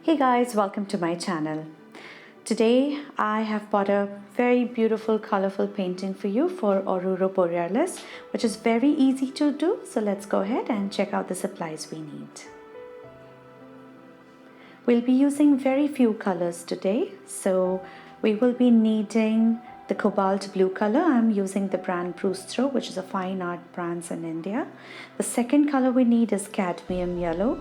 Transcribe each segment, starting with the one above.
Hey guys, welcome to my channel. Today I have bought a very beautiful colorful painting for you for Aurora Borealis, which is very easy to do. So let's go ahead and check out the supplies we need. We'll be using very few colors today. So we will be needing the cobalt blue color. I'm using the brand Brustro, which is a fine art brand in India. The second color we need is cadmium yellow.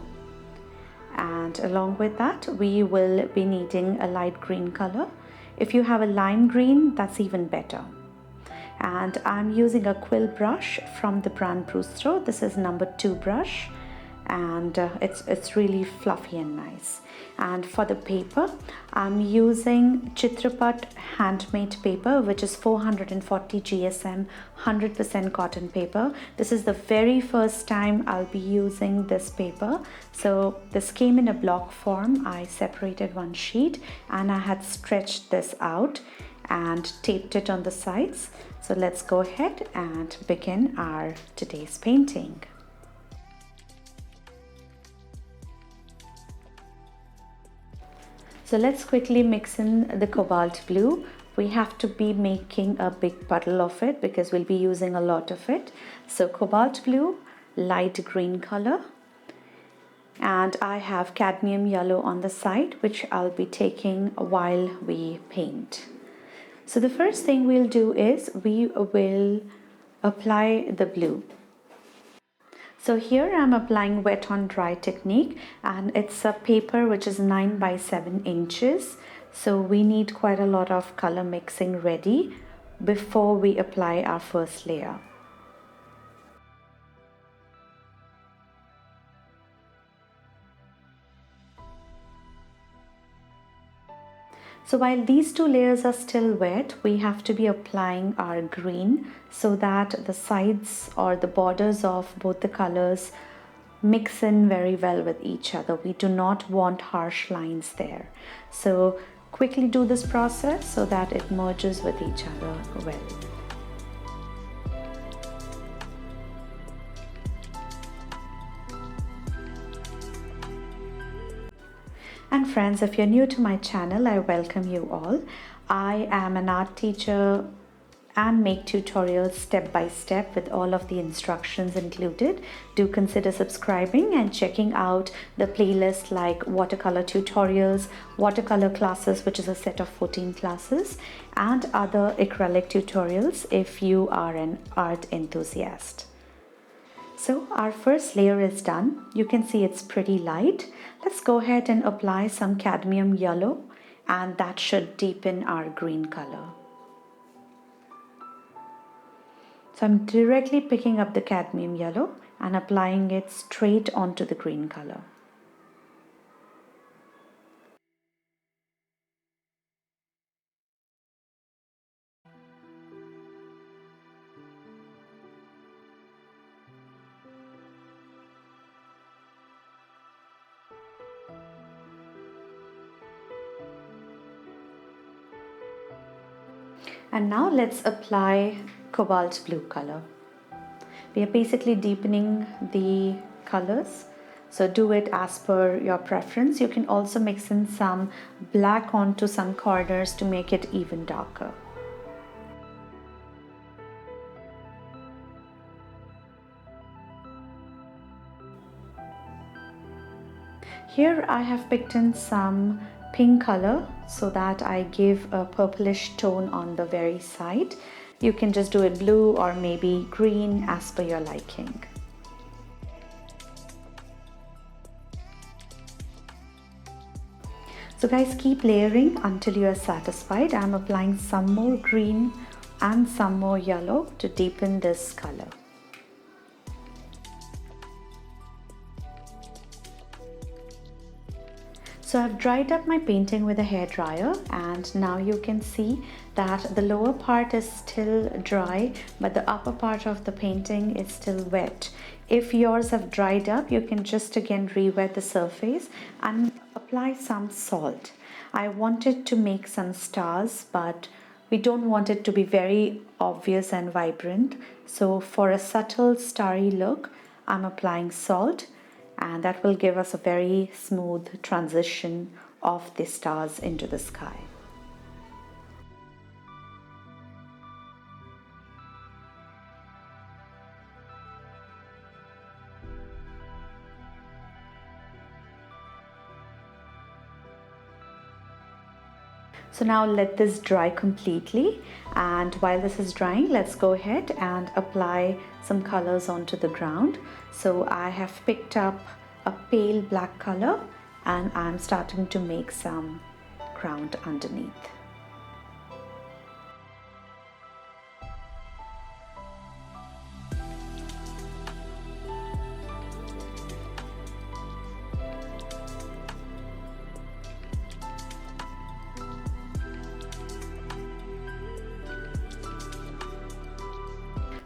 And along with that, we will be needing a light green color. If you have a lime green, that's even better. And I'm using a quill brush from the brand Brustro. This is number 2 brush, and it's really fluffy and nice. And for the paper, I'm using Chitrapat handmade paper, which is 440 GSM 100% cotton paper. This is the very first time I'll be using this paper. So this came in a block form. I separated one sheet and I had stretched this out and taped it on the sides. So let's go ahead and begin our today's painting. So let's quickly mix in the cobalt blue. We have to be making a big puddle of it because we'll be using a lot of it. So cobalt blue, light green color, and I have cadmium yellow on the side, which I'll be taking while we paint. So the first thing we'll do is we will apply the blue. So here I'm applying wet on dry technique, and it's a paper which is 9 by 7 inches. So we need quite a lot of color mixing ready before we apply our first layer. So while these two layers are still wet, we have to be applying our green so that the sides or the borders of both the colors mix in very well with each other. We do not want harsh lines there. So quickly do this process so that it merges with each other well. And friends, if you're new to my channel, I welcome you all. I am an art teacher and make tutorials step by step with all of the instructions included. Do consider subscribing and checking out the playlist like watercolor tutorials, watercolor classes, which is a set of 14 classes, and other acrylic tutorials if you are an art enthusiast. So our first layer is done. You can see it's pretty light. Let's go ahead and apply some cadmium yellow, and that should deepen our green color. So I'm directly picking up the cadmium yellow and applying it straight onto the green color. And now let's apply cobalt blue color. We are basically deepening the colors, so do it as per your preference. You can also mix in some black onto some corners to make it even darker. Here I have picked in some pink color so that I give a purplish tone on the very side. You can just do it blue or maybe green as per your liking. So guys, keep layering until you are satisfied. I'm applying some more green and some more yellow to deepen this color. So I've dried up my painting with a hairdryer, and now you can see that the lower part is still dry, but the upper part of the painting is still wet. If yours have dried up, you can just again re-wet the surface and apply some salt. I wanted to make some stars, but we don't want it to be very obvious and vibrant. So for a subtle starry look, I'm applying salt. and that will give us a very smooth transition of the stars into the sky. So now let this dry completely, and while this is drying, let's go ahead and apply some colors onto the ground. So I have picked up a pale black color and I'm starting to make some ground underneath.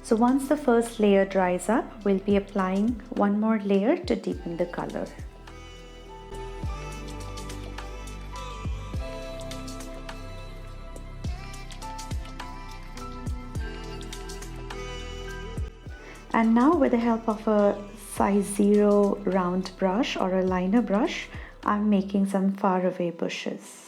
So once the first layer dries up, we'll be applying one more layer to deepen the color. And now with the help of a size 0 round brush or a liner brush, I'm making some faraway bushes.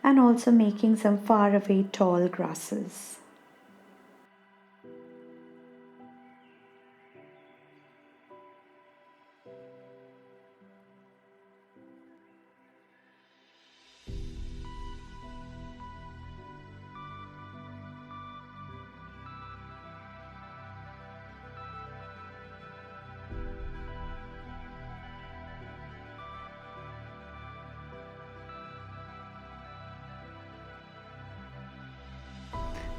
And also making some faraway tall grasses.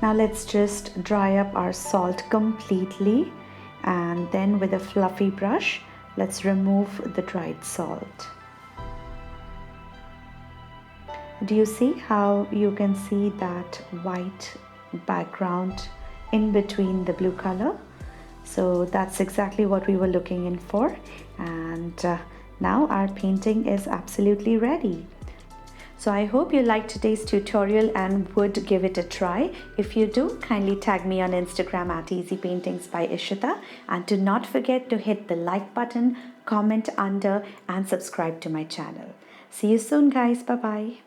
Now let's just dry up our salt completely, and then with a fluffy brush, let's remove the dried salt. Do you see how you can see that white background in between the blue color? So that's exactly what we were looking in for, and now our painting is absolutely ready. So I hope you liked today's tutorial and would give it a try. If you do, kindly tag me on Instagram at Easy Paintings by Ishita, and do not forget to hit the like button, comment under and subscribe to my channel. See you soon guys, bye bye.